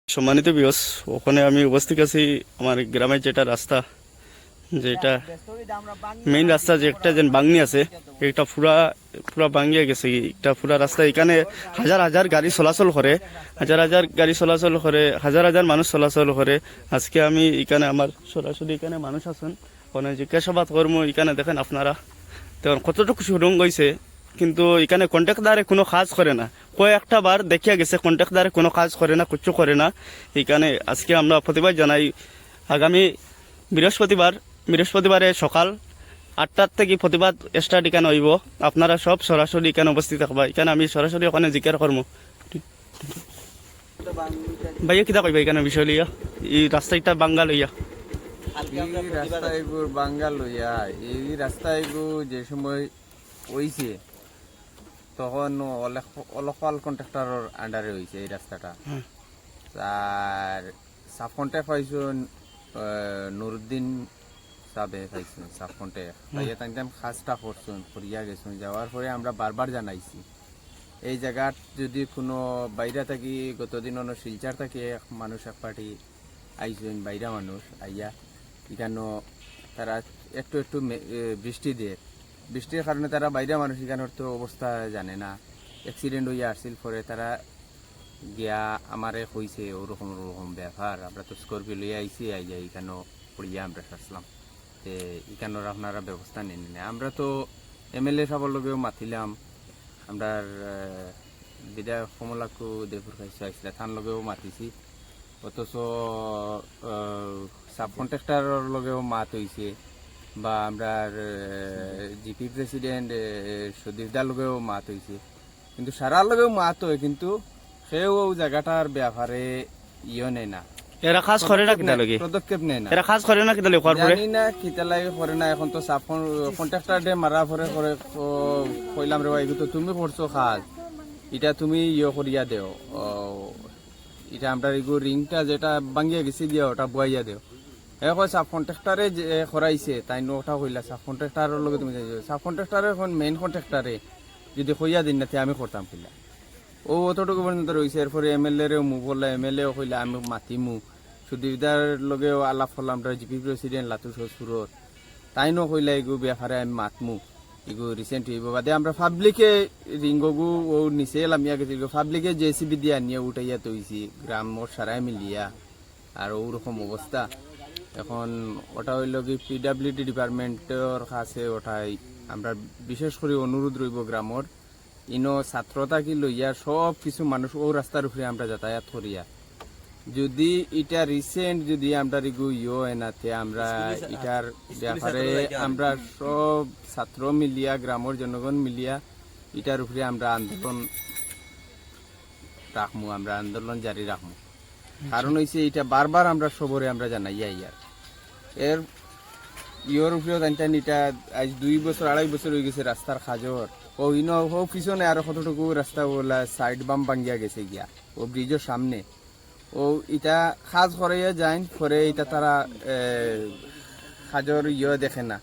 সম্মানিত বিয়স, ওখানে আমি উপস্থিত আছি আমার গ্রামের যেটা রাস্তা, যেটা মেইন রাস্তা, যে একটা যে বাংনি আছে, এটা পুরা পুরা ভাঙিয়ে গেছে। এটা পুরা রাস্তা, এখানে হাজার হাজার গাড়ি চলাচল করে, হাজার হাজার গাড়ি চলাচল করে, হাজার হাজার মানুষ চলাচল করে। আজকে আমি এখানে আমার সরাসরি এখানে মানুষ আছেন, ওখানে জিজ্ঞাসাবাদ করবো। এখানে দেখেন আপনারা, দেখুন কতটুকু সুরঙ্গ হয়েছে, কিন্তু এখানে কন্ট্রাক্টদারে কোনো কাজ করে না। কয়েকটা বার দেখিয়া গেছে কন্ট্রাক্টদারে কোনো কাজ করে না, কিচ্ছু করে না। এখানে আজকে আমরা প্রতিবাদ জানাই। আগামী বৃহস্পতিবারে সকাল 8টার থেকে প্রতিবাদ স্টার্ট এখানে হইব। আপনারা সব সরাসরি এখানে উপস্থিত থাকবা। এখানে আমি সরাসরি ওখানে জিজ্ঞাসা করবো। ভাইয়া কিতা কইবা এখানে বিষয় লইয়া, এই রাস্তাটা বাঙ্গা লইয়া? এই রাস্তাগুলো বাঙ্গাল লইয়া, এই রাস্তাগুলো যে সময় হইছে তখন অলকাল কন্ট্রাক্টরের আন্ডারে হইছে এই রাস্তাটা। আর সাব কন্ট্রাক্ট পাইছুন নুরুদ্দিন সাবে পাইছুন সাব কন্ট্রাক্ট পাইয়া তাই কাজটা করছুন, করিয়া গেছুন। যাওয়ার পরে আমরা বারবার জানাইছি এই জায়গাত যদি কোনো বাইরে থাকি, গতদিন শিলচার থাকি মানুষ এক পার্টি আইসুন, বাইরা মানুষ আইয়া এখানে তারা একটু একটু বৃষ্টি দিয়ে, বৃষ্টির কারণে তারা বাইরে মানুষ এখানের তো অবস্থা জানে না। অ্যাক্সিডেন্ট হইয়া আসছিল, পরে তারা গিয়া আমারে কইছে ওরকম ওরকম ব্যাপার। আমরা তো স্করপিও লইয়া আইসি, আইয়া এখানেও পড়িয়া আমরা আসলাম যে এখানোর আপনারা ব্যবস্থা নেন না। আমরা তো এমএলএ সবার লগেও মাতিলাম, আমরা বিধায়ক কমলাকু দেবপুর খাইছে আইসলে তার লগেও মাতিছি, অথচ সাব কন্ট্রাক্টরের লগেও মাত হইছে, বা আমরা জিপি প্রেসিডেন্ট সুদীপদার লগেও মাত হইছে, কিন্তু সারার লগেও মাত হয়, কিন্তু সেও জায়গাটার ব্যাপারে নেয় না। এরা কাজ করে না কিতা লগে, পদক্ষেপ নেয় না। এরা কাজ করে না কিতা লগে, জানি না কিতা লাগে করে না। এখন তো সাব কন্ট্রাক্টর ডে মারা পরে করে কইলাম রে ভাই, তো তুমি করছো কাজ, এটা তুমি করিয়া দেও, এটা আমরা এগো রিংটা যেটা ভাঙিয়া গেছি দিয়া ওটা বয়াইয়া দেও। এখন সাব কন্ট্রাক্টরে যে করাইছে তাই ওটা কইলা সাব কন্ট্রাক্টরের লগে তুমি সাব কন্ট্রাক্টরে এখন মেইন কন্ট্রাক্টরে যদি কইয়া দিন না আমি করতাম কিলা। ও অতটুকু পর্যন্ত রয়েছে। এরপরে এমএলএ রেও মু বললা, এমএলএ কইলা আমি মাতিমু, সুদীপদার লগেও আলাপ করলাম, জিপি প্রেসিডেন্ট লাতু শ্বশুরত তাই নো কইলা এগু ব্যাপারে আমি মাতমু, এগু রিসেন্ট হইব বাদে আমরা পাবলিকে রিঙ্গগু ও নিচে এলাম ইয়া গেছি, পাবলিকে জেসিবি দিয়া নিয়ে উঠাইয়া তৈছি গ্রামর সারাই মিলিয়া। আর ওরকম অবস্থা এখন ওটা হইল কি পিডাব্লিউডি ডিপার্টমেন্টের কাছে ওটাই আমরা বিশেষ করে অনুরোধ রইব গ্রামর ইনো ছাত্রতা কি লইয়া সব কিছু মানুষ ও রাস্তার উপরে আমরা যাতায়াত করিয়া, যদি এটা রিসেন্ট যদি আমরা এনাতে আমরা এটার ব্যাপারে আমরা সব ছাত্র মিলিয়া গ্রামের জনগণ মিলিয়া এটার উপরে আমরা আন্দোলন রাখমু, আমরা আন্দোলন জারি রাখমু। কারণ হয়েছে এটা বারবার আমরা সবরে আমরা জানাইয়া ইয়ার এর ইয়র উপরেও জানতেন এটা আজ 2 বছর 2.5 বছর হয়ে গেছে রাস্তার খাজর। ও ইনো ও পিছনে আরো কতটুকু রাস্তা ওলা সাইড বাম ভাঙ্গিয়া গেছে গিয়া ও ব্রিজের সামনে। ও এটা খাজ করাইয়া যায় পরে এটা তারা খাজর দেখে না।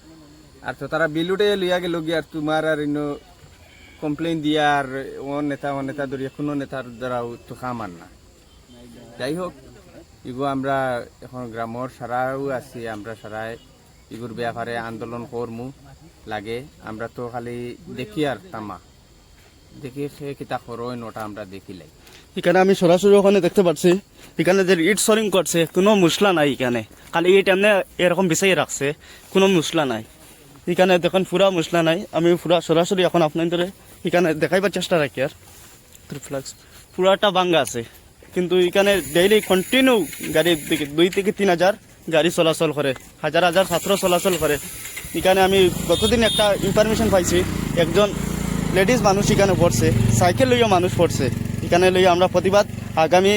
আর তো তারা বিলুটে লইয়া গেল গিয়া, আর তোমার আর ইনো কমপ্লেন দিয়া আর ও নেতা ধরিয়া কোনো নেতার দ্বারাও তো খামার না। যাই হোক, এগো আমরা এখন গ্রামের সারাও আছি, আমরা সারাই এগুর ব্যাপারে আন্দোলন করমু লাগে। আমরা তো খালি দেখি আর তামা দেখি সে কিতা করো ওটা আমরা দেখিলাই। এখানে আমি সরাসরি ওখানে দেখতে পাচ্ছি, এখানে যে ইট সরিং করছে কোনো মশলা নাই, এখানে খালি ইট এমনি এরকম বিছাই রাখছে, কোনো মশলা নাই। এখানে দেখুন পুরা মশলা নাই। আমি পুরা সরাসরি এখন আপনাদের এখানে দেখাইবার চেষ্টা রাখি। আর পুরাটা ভাঙ্গা আছে, কিন্তু এখানে ডেইলি কন্টিনিউ গাড়ি 2 থেকে 3 হাজার গাড়ি চলাচল করে, হাজার হাজার ছাত্র চলাচল করে। এখানে আমি গতদিন একটা ইনফরমেশন পাইছি, একজন লেডিস মানুষ এখানে পড়ছে, সাইকেল লইয়া মানুষ পড়ছে। এখানে লইয়া আমরা প্রতিবাদ আগামী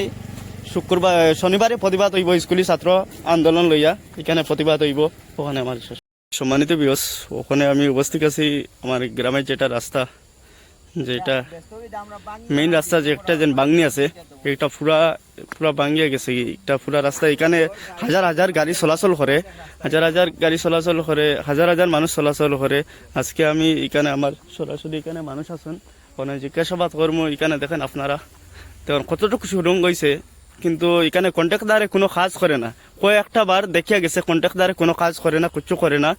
শনিবারে প্রতিবাদ হইব, স্কুলি ছাত্র আন্দোলন লইয়া এখানে প্রতিবাদ হইব। ওখানে আমার সম্মানিত বিয়স, ওখানে আমি উপস্থিত আছি আমার গ্রামের যেটা রাস্তা, যেটা মেইন রাস্তা, যে একটা যে বাংনি আছে, এটা পুরা পুরা ভাঙিয়ে গেছে। এটা পুরা রাস্তা, এখানে হাজার হাজার গাড়ি চলাচল করে, হাজার হাজার গাড়ি চলাচল করে, হাজার হাজার মানুষ চলাচল করে। আজকে আমি এখানে আমার সরাসরি এখানে মানুষ আছেন, ওখানে জিজ্ঞাসাবাদ করবো। এখানে দেখেন আপনারা, দেখুন কতটুকু সুরঙ্গ হয়েছে, কিন্তু এখানে কন্ট্রাক্টদারে কোনো কাজ করে না। কয়েকটা বার দেখিয়া গেছে কন্ট্রাক্টদারে কোনো কাজ করে না, কিচ্ছু করে না।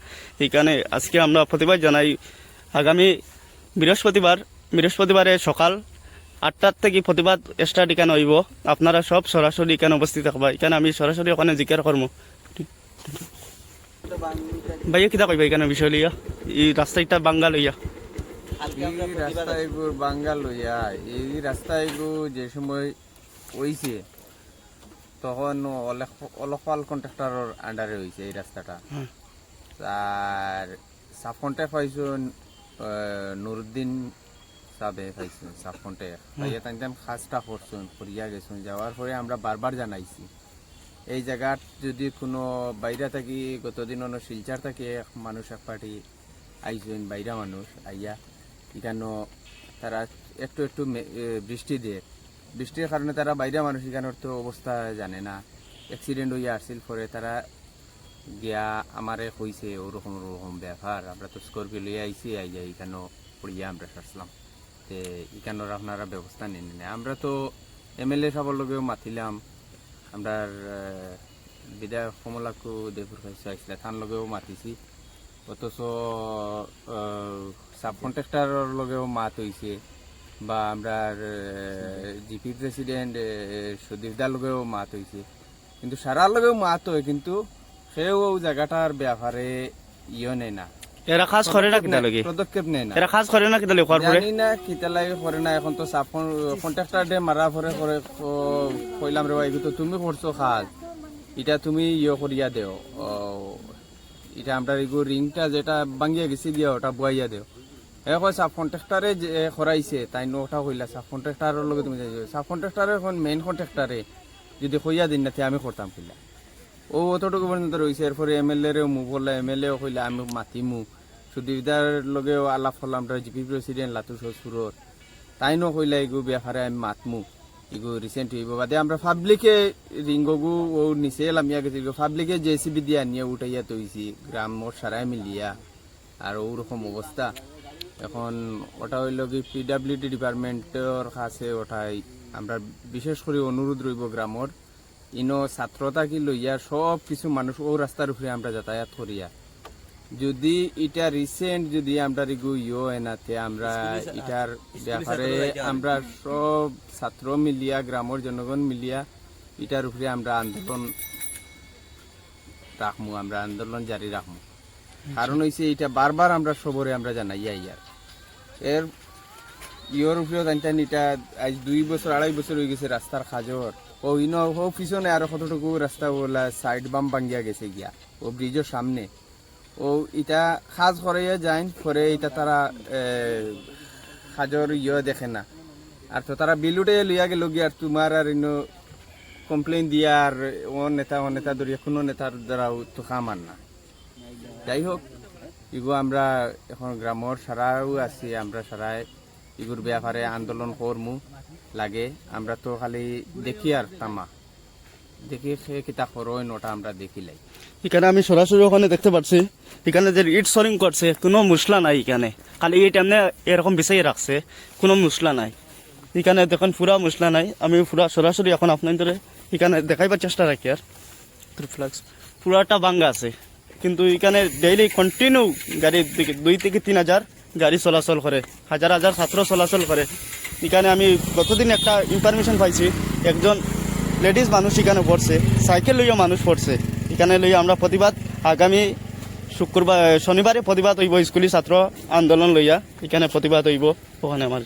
এখানে আজকে আমরা প্রতিবাদ জানাই। আগামী বৃহস্পতিবারে সকাল 8টার থেকে প্রতিবাদ স্টার্ট এখানে হইব। আপনারা সব সরাসরি এখানে উপস্থিত থাকবা। এখানে আমি সরাসরি ওখানে জিজ্ঞাসা করবো। ভাইয়া কিতা কইবা এখানে বিষয় লইয়া, এই রাস্তাটা বাঙ্গা লইয়া? এই রাস্তা এগুর বাঙ্গাল লইয়া, এই রাস্তা এগু যে সময় হইছে তখন অলফাল কন্ট্রাক্টরের আন্ডারে হইছে এই রাস্তাটা। আর সাব কন্ট্রাক্ট পাইছুন নুরুদ্দিন সাবে পাইছুন সাব কন্ট্রাক্ট পাইয়া তাই কাজটা করছুন, করিয়া গেছুন। যাওয়ার পরে আমরা বারবার জানাইছি এই জায়গার যদি কোনো বাইরে থাকি, গতদিন অন্য শিলচার থেকে মানুষ এক পার্টি আইসুন, বাইরা মানুষ আইয়া এখানে তারা একটু একটু বৃষ্টি দিয়ে, বৃষ্টির কারণে তারা বাইরে মানুষ এখানের তো অবস্থা জানে না, অ্যাক্সিডেন্ট হইয়া আসছিল। পরে তারা গিয়া আমারে কইছে ওরকম ওরকম ব্যাপার, আমরা তো স্করপিও লইয়া আইসি, আইয়া এখানে পড়িয়া আমরা আসলাম, তে এখানোর আপনারা ব্যবস্থা নেন না। আমরা তো এমএলএ সাহেবের লগেও মাতিলাম, আমরা বিধায়ক কমলাকু দেবপুর খাইছে আসলে তার লগেও মাতিছি, অথচ সাব কন্ট্রাক্টরের লগেও মাত হইছে, বা আমরা জিপি প্রেসিডেন্ট সুদীপদার লগেও মাত হইছে, কিন্তু সারার লগেও মাত হয়, কিন্তু সেও জায়গাটার ব্যাপারে নেয় না, এরা কাজ করে না কিতা লাগে, পদক্ষেপ নেয় না। এরা কাজ করে না কিতা লাগে, জানি না কিতা লাগে করে না। এখন তো সাব কন্ট্রাক্টর ডে মারা পরে করে কইলাম রে এগুলো তো তুমি করছো কাজ, এটা তুমি করিয়া দেও, এটা আমরা এগু রিংটা যেটা ভাঙিয়া গেছি দিয়া ওটা বুয়াইয়া দেও। এখন সাব কন্ট্রাক্টরে যে করাইছে তাই ওটা কইলা সাব কন্ট্রাক্টরের লগে তুমি সাব কন্ট্রাক্টরে এখন মেইন কন্ট্রাক্টরে যদি কইয়া দিন না আমি করতাম কিলা, ও অতটুকু পর্যন্ত রয়েছে। এরপরে এমএলএ রেও মু বললা, এমএলএও কইলা আমি মাতিমু, সুদীপদার লগেও আলাপ করলাম, জিপি প্রেসিডেন্ট লাতু শ্বশুরর তাই নো কইলা এগু ব্যাপারে আমি মাতমু, এগু রিসেন্ট হইব বাদে আমরা পাবলিকে রিঙ্গগু ও নিচে এলাম ইয়া গেছি, পাবলিকে জেসিবি দিয়া নিয়ে উঠাইয়া তৈছি গ্রাম সারাই মিলিয়া, আর ওরকম অবস্থা। এখন ওটা হইল কি পিডাব্লিউডি ডিপার্টমেন্টের কাছে ওটাই আমরা বিশেষ করে অনুরোধ রইব গ্রামর, ইনো ছাত্রতা কি লইয়া সব কিছু মানুষ ও রাস্তার উপরে আমরা যাতায়াত করিয়া, যদি এটা রিসেন্ট যদি আমরা এনাতে আমরা এটার ব্যাপারে আমরা সব ছাত্র মিলিয়া গ্রামের জনগণ মিলিয়া এটার উপরে আমরা আন্দোলন রাখমু, আমরা আন্দোলন জারি রাখমু। কারণ হইছে এটা বারবার আমরা সবরে আমরা জানাইয়া ইয়ার এর ইয়োর উপরেও জানতেন এটা আজ 2 বছর 2.5 বছর হয়ে গেছে রাস্তার কাজর, ও ইনো ও পিছনে আরো কতটুকু রাস্তা ওলা সাইড বাম ভাঙ্গিয়া গেছে গিয়া, ও ব্রিজের সামনে ও এটা কাজ করাইয়া যায়, পরে এটা তারা কাজর দেখে না, আর তো তারা বিলুটে লইয়া গেল গিয়া, আর তোমার আর ইনো কমপ্লেন দিয়া আর ও নেতা ধরিয়া কোনো নেতার দ্বারাও তো কাম আর না। যাই হোক ইগো আমরা এখন গ্রামের সারাও আছি, আমরা সারাই ইগুর ব্যাপারে আন্দোলন করমু লাগে। আমরা তো খালি দেখি আর তামা দেখি সে কিতা করোয় ওটা আমরা দেখিলাই। এখানে আমি সরাসরি ওখানে দেখতে পাচ্ছি, এখানে যে ইট সরিং করছে কোনো মশলা নাই এখানে, খালি ইট এমনি এরকম বিছাই রাখছে, কোনো মশলা নাই এখানে, দেখুন পুরা মশলা নাই। আমি পুরা সরাসরি এখন আপনাদের এখানে দেখাইবার চেষ্টা রাখি, আর পুরাটা ভাঙ্গা আছে, কিন্তু এখানে ডেইলি কন্টিনিউ গাড়ি 2 থেকে 3 হাজার গাড়ি চলাচল করে, হাজার হাজার ছাত্র চলাচল করে। এখানে আমি গতদিন একটা ইনফরমেশন পাইছি, একজন লেডিস মানুষ এখানে পড়ছে, সাইকেল লইয়া মানুষ পড়ছে এখানে লইয়া। আমরা প্রতিবাদ আগামী শনিবারে প্রতিবাদ হইব, স্কুলি ছাত্র আন্দোলন লইয়া এখানে প্রতিবাদ হইব ওখানে আমার